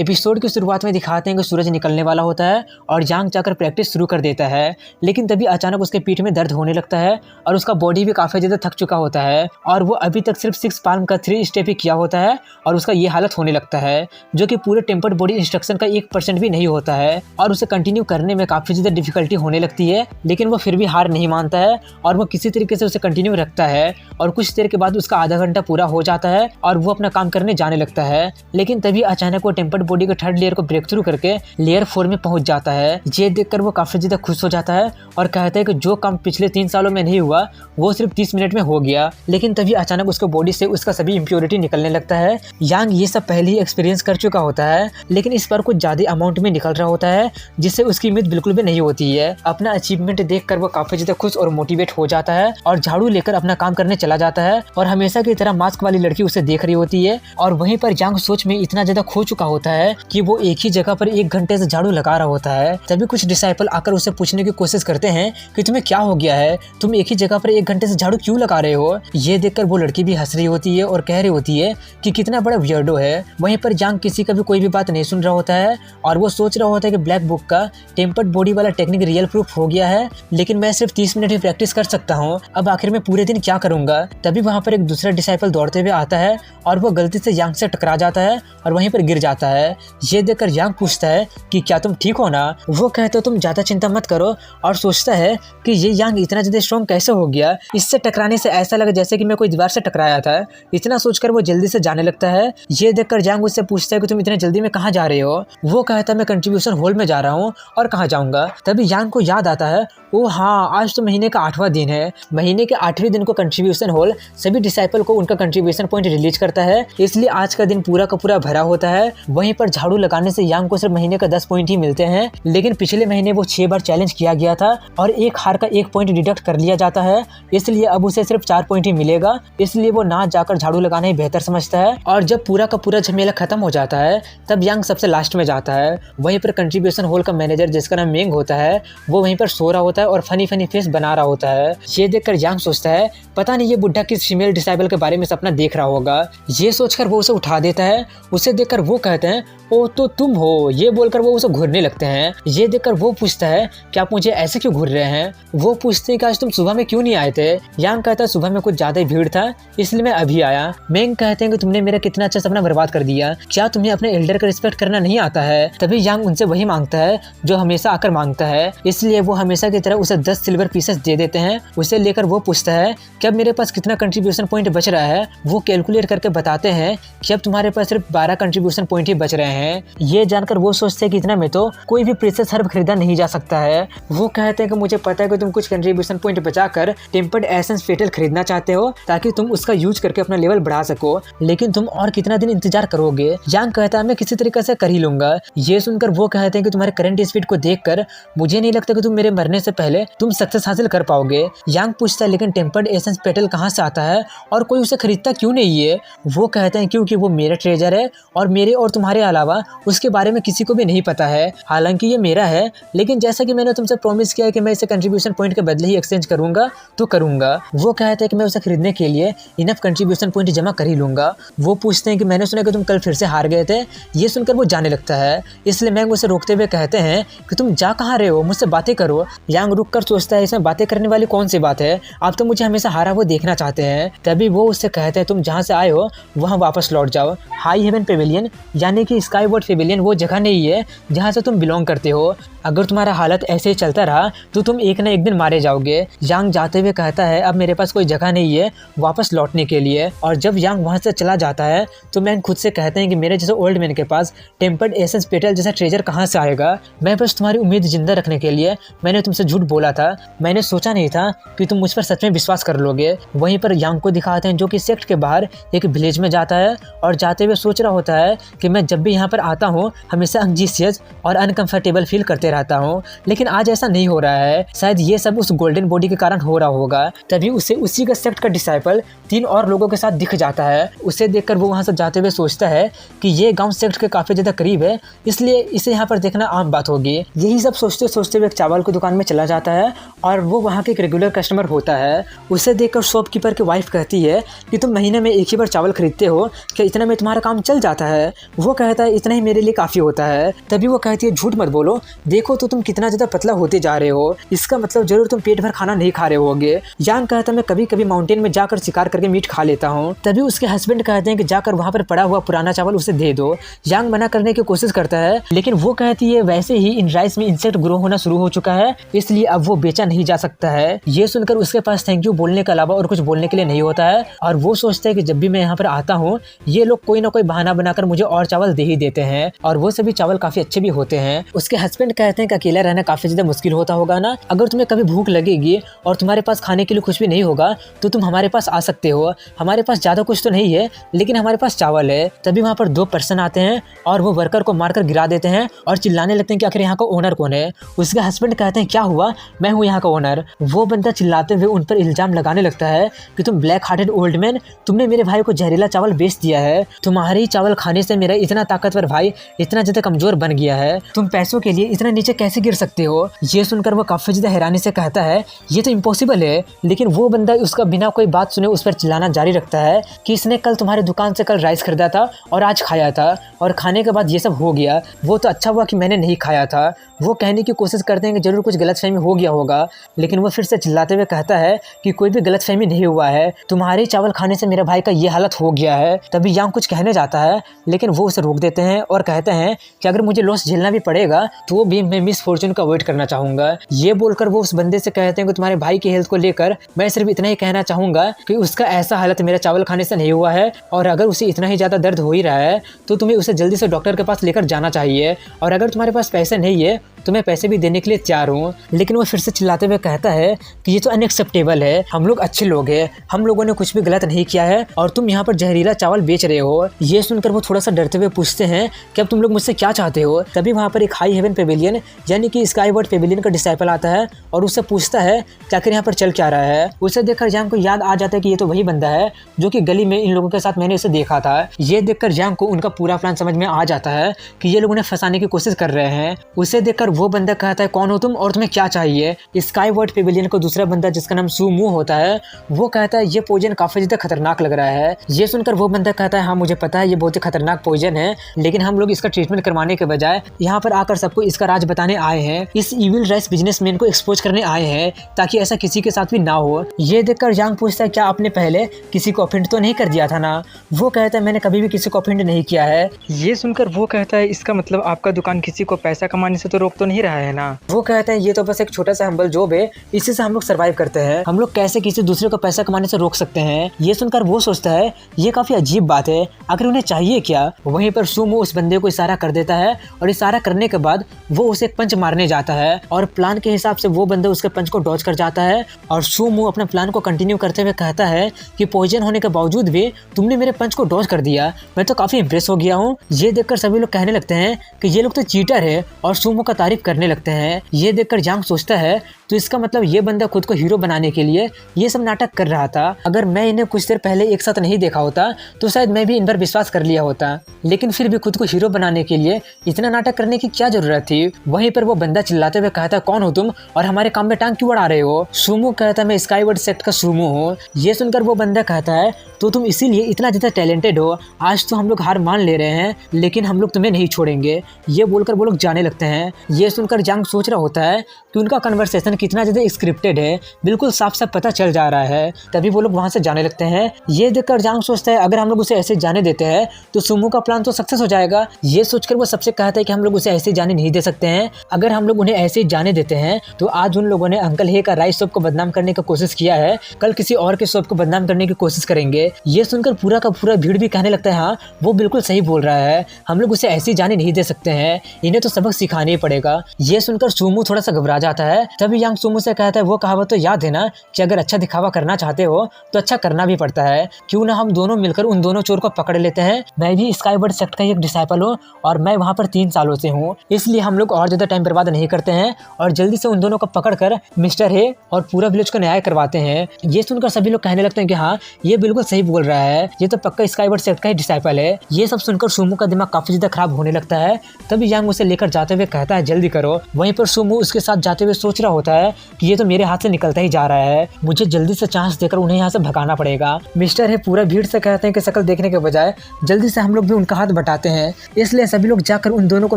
Episode की शुरुआत में दिखाते हैं कि सूरज निकलने वाला होता है और यांग जाकर प्रैक्टिस शुरू कर देता है, लेकिन तभी अचानक उसके पीठ में दर्द होने लगता है और उसका बॉडी भी काफ़ी ज़्यादा थक चुका होता है और वो अभी तक सिर्फ 6 पाल्म का 3 स्टेप ही किया होता है और उसका ये हालत होने लगता है, जो कि पूरे टेम्पर्ड बॉडी इंस्ट्रक्शन का 1% भी नहीं होता है और उसे कंटिन्यू करने में काफ़ी ज़्यादा डिफिकल्टी होने लगती है। लेकिन वो फिर भी हार नहीं मानता है और वो किसी तरीके से उसे कंटिन्यू रखता है और कुछ देर के बाद उसका आधा घंटा पूरा हो जाता है और वो अपना काम करने जाने लगता है। लेकिन तभी अचानक वो टेम्पर्ड बॉडी के 3rd लेयर को ब्रेक थ्रू करके लेयर 4 में पहुंच जाता है। ये देखकर वो काफी ज्यादा खुश हो जाता है और कहता है कि जो काम पिछले 3 सालों में नहीं हुआ वो सिर्फ 30 मिनट में हो गया। लेकिन तभी अचानक उसके बॉडी से उसका सभी इम्प्योरिटी निकलने लगता है। यांग ये सब पहले ही एक्सपीरियंस कर चुका होता है, लेकिन इस बार कुछ ज्यादा अमाउंट में निकल रहा होता है जिससे उसकी उम्मीद बिल्कुल भी नहीं होती है। अपना अचीवमेंट देखकर वो काफी ज्यादा खुश और मोटिवेट हो जाता है और झाड़ू लेकर अपना काम करने चला जाता है और हमेशा की तरह मास्क वाली लड़की उसे देख रही होती है और वहीं पर यांग सोच में इतना ज्यादा खो चुका होता है कि वो एक ही जगह पर 1 घंटे से झाड़ू लगा रहा होता है। तभी कुछ डिसाइपल आकर उसे पूछने की कोशिश करते हैं कि तुम्हें क्या हो गया है, तुम एक ही जगह पर 1 घंटे से झाड़ू क्यों लगा रहे हो। ये देखकर वो लड़की भी हंस रही होती है और कह रही होती है कि कितना बड़ा वियर्डो है। वहीं पर यांग किसी का भी कोई भी बात नहीं सुन रहा होता है और वो सोच रहा होता है कि ब्लैक बुक का टेम्पर्ड बॉडी वाला टेक्निक रियल प्रूफ हो गया है, लेकिन मैं सिर्फ 30 मिनट ही प्रैक्टिस कर सकता हूँ, अब आखिर में पूरे दिन क्या करूंगा। तभी वहाँ पर एक दूसरा डिसाइपल दौड़ते हुए आता है और वो गलती से यांग से टकरा जाता है और वहीं पर गिर जाता है। ये देखकर यांग पूछता है कि क्या तुम ठीक हो ना। वो कहते हो तुम ज्यादा चिंता मत करो और सोचता है कि ये यांग इतना ज्यादा स्ट्रॉन्ग कैसे हो गया, इससे टकराने से ऐसा लगा जैसे कि मैं कोई दीवार से टकराया था। इतना सोचकर वो जल्दी से जाने लगता है। ये देखकर यांग उससे पूछता है कि तुम इतने जल्दी में कहाँ जा रहे हो। वो कहता है मैं कंट्रीब्यूशन हॉल में जा रहा हूँ और कहाँ जाऊंगा। तभी यांग को याद आता है ओ हाँ, आज तो महीने का 8वां दिन है। महीने के 8वें दिन को कंट्रीब्यूशन हॉल सभी डिसाइपल को उनका कंट्रीब्यूशन पॉइंट रिलीज करता है, इसलिए आज का दिन पूरा का पूरा भरा होता है। वहीं पर झाड़ू लगाने से यांग को सिर्फ महीने का 10 पॉइंट ही मिलते हैं, लेकिन पिछले महीने वो 6 बार चैलेंज किया गया था और एक हार का 1 पॉइंट डिडक्ट कर लिया जाता है, इसलिए अब उसे सिर्फ 4 पॉइंट ही मिलेगा। इसलिए वो ना जाकर झाड़ू लगाना ही बेहतर समझता है और जब पूरा का पूरा झमेला खत्म हो जाता है तब यांग सबसे लास्ट में जाता है। वहीं पर कंट्रीब्यूशन हॉल का मैनेजर जिसका नाम मेंग होता है वो वहीं पर सो रहा होता है और फनी फेस बना रहा होता है। ये देखकर यांग सोचता है पता नहीं ये बुढ़ा किस फीमेल डिसाइबल के बारे में सपना देख रहा होगा। ये सोचकर वो उसे उठा देता है। उसे देखकर वो कहते हैं ओ तो तुम हो, ये बोलकर वो उसे घूरने लगते हैं। ये देखकर वो पूछता है क्या आप मुझे ऐसे क्यों घूर रहे हैं। वो पूछते हैं कि आज तुम सुबह में क्यों नहीं आए थे। यांग कहता है सुबह में कुछ ज्यादा भीड़ था इसलिए मैं अभी आया। मेंग कहते हैं कि तुमने मेरा कितना अच्छा सपना बर्बाद कर दिया, क्या तुम्हें अपने एल्डर का रिस्पेक्ट करना नहीं आता है। तभी यांग उनसे वही मांगता है जो हमेशा आकर मांगता है, इसलिए वो हमेशा की तरह उसे 10 सिल्वर पीसेस दे देते हैं। उसे लेकर वो पूछता है कि अब मेरे पास कितना कंट्रीब्यूशन पॉइंट बच रहा है। वो कैलकुलेट करके बताते हैं कि अब तुम्हारे पास सिर्फ 12 कंट्रीब्यूशन पॉइंट ही बच रहे हैं। ये जानकर वो सोचते हैं कि इतना में तो कोई भी प्रीशियस हर्ब खरीदा नहीं जा सकता है। वो कहते हैं कि मुझे पता है कि तुम कुछ कंट्रीब्यूशन पॉइंट बचाकर टेम्पर्ड एसेंस फेटल खरीदना चाहते हो ताकि तुम उसका यूज करके अपना लेवल बढ़ा सको, लेकिन तुम और कितना दिन इंतजार करोगे। यांग कहता है मैं किसी तरीके से कर ही लूंगा। ये सुनकर वो कहते हैं कि तुम्हारे करंट स्पीड को देखकर मुझे नहीं लगता कि तुम मेरे मरने से पहले तुम सक्सेस हासिल कर पाओगे। यांग पूछता है लेकिन टेम्पर्ड एसेंस पेटल कहाँ से आता है और कोई उसे खरीदता क्यों नहीं है। वो कहते हैं क्योंकि वो मेरा ट्रेजर है और मेरे और तुम्हारे अलावा उसके बारे में किसी को भी नहीं पता है। हालांकि ये मेरा है, लेकिन जैसा कि मैंने तुमसे प्रॉमिस किया है कि मैं इसे कंट्रीब्यूशन पॉइंट के बदले ही एक्सचेंज करूंगा तो करूंगा। वो कहते हैं कि मैं उसे खरीदने के लिए इनफ कंट्रीब्यूशन पॉइंट जमा कर ही लूंगा। वो पूछते हैं कि मैंने सुना कि तुम कल फिर से हार गए थे। ये सुनकर वो जाने लगता है, इसलिए मैं उसे रोकते हुए कहते हैं कि तुम जा कहाँ रहे हो, मुझसे बातें करो। यांग रुक कर सोचता है इसमें बातें करने वाली कौन सी बात है, आप तो मुझे हमेशा हारा वो देखना चाहते हैं। तभी वो उससे कहते हैं तुम जहाँ से आए हो वहाँ वापस लौट जाओ। हाई हेवन पेविलियन यानी कि स्काई वर्ल्ड पेविलियन वो जगह नहीं है जहाँ से तुम बिलोंग करते हो। अगर तुम्हारा हालत ऐसे ही चलता रहा तो तुम एक ना एक दिन मारे जाओगे। यांग जाते हुए कहता है अब मेरे पास कोई जगह नहीं है वापस लौटने के लिए। और जब यांग वहाँ से चला जाता है तो मैन खुद से कहते हैं कि मेरे जैसे ओल्ड मैन के पास टेम्पर्ड एसेंस पेटल जैसा ट्रेजर कहाँ से आएगा। मैं बस तुम्हारी उम्मीद जिंदा रखने के लिए मैंने तुमसे झूठ बोला था। मैंने सोचा नहीं था कि तुम मुझ पर सच में विश्वास कर लोगे। वहीं पर यांग को दिखाते हैं जो कि सेक्ट के बाहर एक विलेज में जाता है और जाते हुए सोच रहा होता है कि मैं जब भी यहाँ पर आता हूँ हमेशा एंग्जिशियस और अनकंफर्टेबल फील करते रहता हूँ, लेकिन आज ऐसा नहीं हो रहा है। शायद ये सब उस गोल्डन बॉडी के कारण हो रहा होगा। तभी उसे उसी का सेक्ट का डिसाइपल 3 और लोगों के साथ दिख जाता है। उसे देखकर वो वहाँ से जाते हुए सोचता है कि ये गाँव सेक्ट के काफी ज्यादा करीब है, इसलिए इसे यहाँ पर देखना आम बात होगी। यही सब सोचते सोचते हुए एक चावल की दुकान में चला जाता है और वो वहाँ के एक रेगुलर कस्टमर होता है। उसे देखकर शॉपकीपर की वाइफ कहती है कि तुम महीने में एक ही बार चावल खरीदते हो, क्या इतना में तुम्हारा काम चल जाता है। वो कहता कहता है इतना ही मेरे लिए काफी होता है। तभी वो कहती है झूठ मत बोलो, देखो तो तुम कितना ज्यादा पतला होते जा रहे हो, इसका मतलब जरूर तुम पेट भर खाना नहीं खा रहे होगे। यांग कहता है मैं कभी कभी माउंटेन में जाकर शिकार करके मीट खा लेता हूँ। तभी उसके हस्बैंड कहते हैं कि जाकर वहाँ पर पड़ा हुआ पुराना चावल उसे दे दो। यांग मना करने की कोशिश करता है, लेकिन वो कहती है वैसे ही इन राइस में इंसेक्ट ग्रो होना शुरू हो चुका है, इसलिए अब वो बेचा नहीं जा सकता है। ये सुनकर उसके पास थैंक यू बोलने के अलावा और कुछ बोलने के लिए नहीं होता है, और वो सोचता है कि जब भी मैं यहाँ पर आता हूँ ये लोग कोई ना कोई बहाना बनाकर मुझे और चावल दे ही देते हैं, और वो सभी चावल काफी अच्छे भी होते हैं। उसके हस्बैंड कहते हैं कि अकेला रहना काफी ज्यादा मुश्किल होता होगा ना, अगर तुम्हें कभी भूख लगेगी और तुम्हारे पास खाने के लिए कुछ भी नहीं होगा तो तुम हमारे पास आ सकते हो, हमारे पास ज्यादा कुछ तो नहीं है लेकिन हमारे पास चावल है। तभी वहाँ पर 2 पर्सन आते हैं और वो वर्कर को मारकर गिरा देते हैं और चिल्लाने लगते हैं कि आखिर यहाँ का ओनर कौन है। उसके हस्बैंड कहते हैं क्या हुआ, मैं हूँ यहाँ का ओनर। वो बंदा चिल्लाते हुए उन पर इल्जाम लगाने लगता है कि तुम ब्लैक हार्टेड ओल्ड मैन, तुमने मेरे भाई को जहरीला चावल बेच दिया है, तुम्हारे ही चावल खाने से मेरा इतना ताकतवर भाई इतना ज्यादा कमजोर बन गया है, तुम पैसों के लिए इतना नीचे कैसे गिर सकते हो। ये सुनकर वो काफी ज्यादा हैरानी से कहता है ये तो इम्पॉसिबल है, लेकिन वो बंदा उसका बिना कोई बात सुने उस पर चिल्लाना जारी रखता है कि इसने कल तुम्हारी दुकान से कल राइस खरीदा था और आज खाया था, और खाने के बाद ये सब हो गया, वो तो अच्छा हुआ कि मैंने नहीं खाया था। वो कहने की कोशिश करते हैं कि जरूर कुछ गलतफहमी हो गया होगा, लेकिन वो फिर से चिल्लाते हुए कहता है कि कोई भी गलतफहमी नहीं हुआ है, तुम्हारे चावल खाने से मेरे भाई का ये हालत हो गया है। तभी यांग कुछ कहने जाता है, लेकिन वो उसे रोक देते हैं और कहते हैं कि अगर मुझे लॉस झेलना भी पड़ेगा तो वो भी मैं मिस फॉर्चून को अवॉइड करना चाहूंगा। ये बोलकर वो उस बंदे से कहते हैं कि तुम्हारे भाई की हेल्थ को लेकर मैं सिर्फ इतना ही कहना चाहूंगा कि उसका ऐसा हालत मेरा चावल खाने से नहीं हुआ है, और अगर उसे इतना ही ज्यादा दर्द हो ही रहा है तो तुम्हें उसे जल्दी से डॉक्टर के पास लेकर जाना चाहिए, और अगर तुम्हारे पास पैसे नहीं है तो मैं पैसे भी देने के लिए तैयार हूँ। लेकिन वो फिर से चिल्लाते हुए कहता है कि ये तो अनएक्सेप्टेबल है, हम लोग अच्छे लोग हैं, हम लोगों ने कुछ भी गलत नहीं किया है और तुम यहाँ पर जहरीला चावल बेच रहे हो। ये सुनकर वो थोड़ा सा डरते हुए पूछते हैं कि अब तुम लोग मुझसे क्या चाहते हो। तभी वहाँ पर एक हाई हेवन पेविलियन यानी कि स्काई वर्ड पेविलियन का डिसाइपल आता है और उससे पूछता है कि आखिर यहाँ पर चल क्या रहा है। उसे देखकर यांग को याद आ जाता है कि ये तो वही बंदा है जो कि गली में इन लोगों के साथ मैंने इसे देखा था। ये देखकर यांग को उनका पूरा प्लान समझ में आ जाता है कि ये लोग उन्हें फंसाने की कोशिश कर रहे हैं। उसे देखकर वो बंदा कहता है कौन हो तुम और तुम्हें क्या चाहिए। स्काई वर्ड पेविलियन को दूसरा बंदा जिसका नाम सुमू होता है वो कहता है ये पॉइजन काफी ज्यादा खतरनाक लग रहा है। ये सुनकर वो बंदा कहता है हाँ मुझे पता है ये बहुत ही खतरनाक पॉइजन है, लेकिन हम लोग इसका ट्रीटमेंट करवाने के बजाय यहाँ पर आकर सबको इसका राज बताने आए हैं, इस इविल राइस बिजनेसमैन को एक्सपोज करने आए हैं ताकि ऐसा किसी के साथ भी ना हो। ये देखकर यांग पूछता है क्या आपने पहले किसी को ऑफेंड तो नहीं कर दिया था ना। वो कहता है मैंने कभी भी किसी को ऑफेंड नहीं किया है। ये सुनकर वो कहता है इसका मतलब आपका दुकान किसी को पैसा कमाने से तो रोक तो नहीं रहा है ना। वो कहता है ये तो बस एक छोटा सा हम्बल जॉब है, इसी से हम लोग सर्वाइव करते हैं, हम लोग कैसे किसी दूसरे को पैसा कमाने से रोक सकते हैं। ये सुनकर वो सोचता है ये काफी अजीब बात है, आखिर उन्हें चाहिए क्या। वहीं पर सुमो उस बंदे को इशारा कर देता है और इशारा करने के बाद वो उसे एक पंच मारने जाता है और प्लान के हिसाब से वो बंदा उसके पंच को डॉज कर जाता है और सुमो अपने प्लान को कंटिन्यू करते हुए कहता है कि पॉइजन होने के बावजूद भी तुमने मेरे पंच को डॉज कर दिया, मैं तो काफी इंप्रेस हो गया हूँ। ये देखकर सभी लोग कहने लगते हैं कि ये लोग तो चीटर है और सुमो का तारीफ करने लगते हैं। ये देखकर यांग सोचता है तो इसका मतलब ये बंदा खुद को हीरो बनाने के लिए ये सब नाटक कर रहा था। अगर मैं इन्हें कुछ देर पहले एक साथ नहीं देखा होता तो शायद मैं भी इन पर विश्वास कर लिया होता, लेकिन फिर भी खुद को हीरो बनाने के लिए इतना नाटक करने की क्या जरूरत थी। वहीं पर वो बंदा चिल्लाते हुए कहता कौन हो तुम और हमारे काम में टांग क्यों अड़ा रहे हो। सुमो कहता मैं स्काईवर्ड सेक्ट का सुमो हूँ। ये सुनकर वो बंदा कहता है तो तुम इसीलिए इतना ज्यादा टैलेंटेड हो, आज तो हम लोग हार मान ले रहे हैं लेकिन हम लोग तुम्हें नहीं छोड़ेंगे। ये बोलकर वो लोग जाने लगते हैं। ये सुनकर यांग सोच रहा होता है कि उनका कन्वर्सेशन कितना ज्यादा स्क्रिप्टेड है, बिल्कुल साफ साफ पता चल जा रहा है। तभी वो लोग वहां से जाने लगते हैं। ये देखकर यांग सोचता है अगर हम लोग उसे ऐसे जाने देते हैं तो सुमो का प्लान तो सक्सेस हो जाएगा। ये सोचकर वो सबसे कहता है कि हम लोग उसे ऐसे जाने नहीं दे सकते हैं, अगर हम लोग उन्हें ऐसे जाने देते हैं तो आज उन लोगों ने अंकल हे का राइस शॉप को बदनाम करने की कोशिश किया है, कल किसी और के शॉप को बदनाम करने की कोशिश करेंगे। ये सुनकर पूरा का पूरा भीड़ भी कहने लगता है हाँ वो बिल्कुल सही बोल रहा है, हम लोग उसे ऐसे जाने नहीं दे सकते हैं, इन्हें तो सबक सिखाना ही पड़ेगा। ये सुनकर सुमो थोड़ा सा घबरा जाता है। तभी यांग सुमो से कहता है वो कहावत तो याद है ना कि अगर अच्छा दिखावा करना चाहते हो तो अच्छा करना भी पड़ता है, क्यों ना हम दोनों मिलकर उन दोनों चोर को पकड़ लेते हैं। मैं भी स्काईवर्ड सेक्ट का एक डिसाइपल हूँ और मैं वहाँ पर 3 सालों से हूँ, इसलिए हम लोग और ज्यादा टाइम बर्बाद नहीं करते हैं और जल्दी से उन दोनों को पकड़कर मिस्टर हे और पूरा विलेज को न्याय करवाते हैं। ये सुनकर सभी लोग कहने लगते हैं कि हाँ ये बिल्कुल सही बोल रहा है, ये तो पक्का स्काईवर्ड सेक्ट का ही डिसाइपल है। ये सब सुनकर सुमो का दिमाग काफी ज्यादा खराब होने लगता है। तभी यांग उसे लेकर जाते हुए कहता है जल्दी करो। वहीं पर सुमो उसके साथ जाते हुए सोच रहा होता है है कि ये तो मेरे हाथ से निकलता ही जा रहा है, मुझे जल्दी से चांस देकर उन्हें यहाँ से भगाना पड़ेगा। मिस्टर है पूरा भीड़ से कहते हैं कि शक्ल देखने के बजाय जल्दी से हम लोग भी उनका हाथ बटाते हैं। इसलिए सभी लोग जाकर उन दोनों को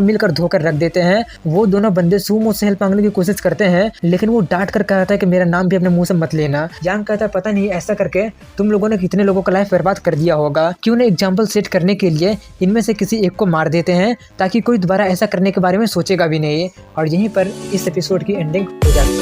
मिलकर धोकर रख देते हैं। वो दोनों बंदे सूमो से हेल्प मांगने की कोशिश करते हैं, लेकिन वो डांट कर कहता है कि मेरा नाम भी अपने मुंह से मत लेना। यांग कहता है पता नहीं ऐसा करके तुम लोगों ने कितने लोगों का लाइफ बर्बाद कर दिया होगा, क्यों ना एग्जाम्पल सेट करने के लिए इनमें से किसी एक को मार देते हैं ताकि कोई दोबारा ऐसा करने के बारे में सोचेगा भी नहीं। और यहीं पर इस एपिसोड की एंडिंग हो जाती है।